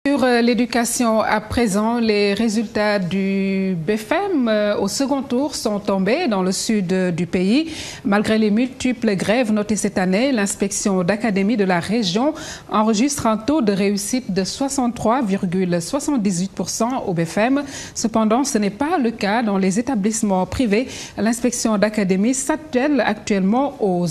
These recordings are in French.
Sur l'éducation à présent, les résultats du BFM au second tour sont tombés dans le sud du pays. Malgré les multiples grèves notées cette année, l'inspection d'académie de la région enregistre un taux de réussite de 63,78% au BFM. Cependant, ce n'est pas le cas dans les établissements privés. L'inspection d'académie s'attelle actuellement aux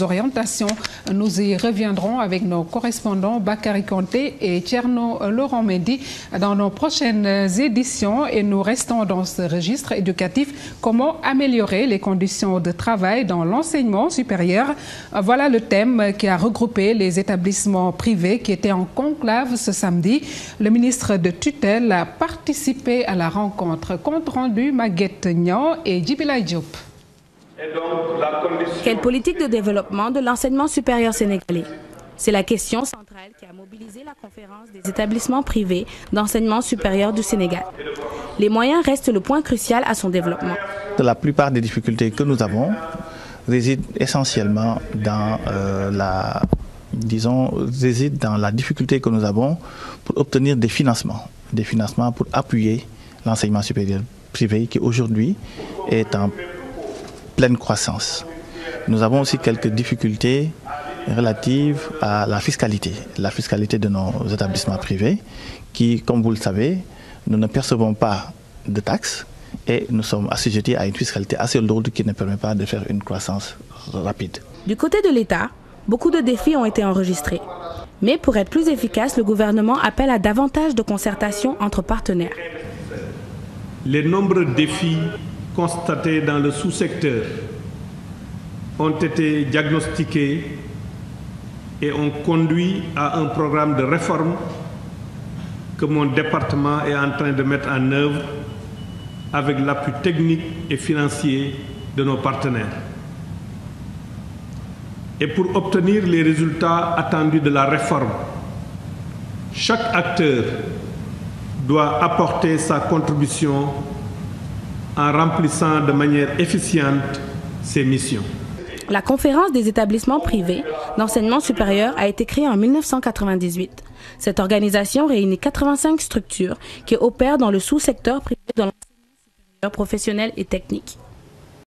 orientations. Nous y reviendrons avec nos correspondants Bakary Konté et Thierno Laurent Mendy dans nos prochaines éditions, et nous restons dans ce registre éducatif. Comment améliorer les conditions de travail dans l'enseignement supérieur? Voilà le thème qui a regroupé les établissements privés qui étaient en conclave ce samedi. Le ministre de tutelle a participé à la rencontre. Compte rendu Maguette Niang et Djibilay Diop. Quelle politique de développement de l'enseignement supérieur sénégalais? C'est la question centrale qui a mobilisé la conférence des établissements privés d'enseignement supérieur du Sénégal. Les moyens restent le point crucial à son développement. La plupart des difficultés que nous avons résident essentiellement dans la difficulté que nous avons pour obtenir des financements pour appuyer l'enseignement supérieur privé qui aujourd'hui est en pleine croissance. Nous avons aussi quelques difficultés relatives à la fiscalité de nos établissements privés qui, comme vous le savez, nous ne percevons pas de taxes et nous sommes assujettis à une fiscalité assez lourde qui ne permet pas de faire une croissance rapide. Du côté de l'État, beaucoup de défis ont été enregistrés. Mais pour être plus efficace, le gouvernement appelle à davantage de concertation entre partenaires. Les nombreux défis constatés dans le sous-secteur ont été diagnostiqués et ont conduit à un programme de réforme que mon département est en train de mettre en œuvre avec l'appui technique et financier de nos partenaires. Et pour obtenir les résultats attendus de la réforme, chaque acteur doit apporter sa contribution en remplissant de manière efficiente ses missions. La conférence des établissements privés d'enseignement supérieur a été créée en 1998. Cette organisation réunit 85 structures qui opèrent dans le sous-secteur privé de l'enseignement supérieur professionnel et technique.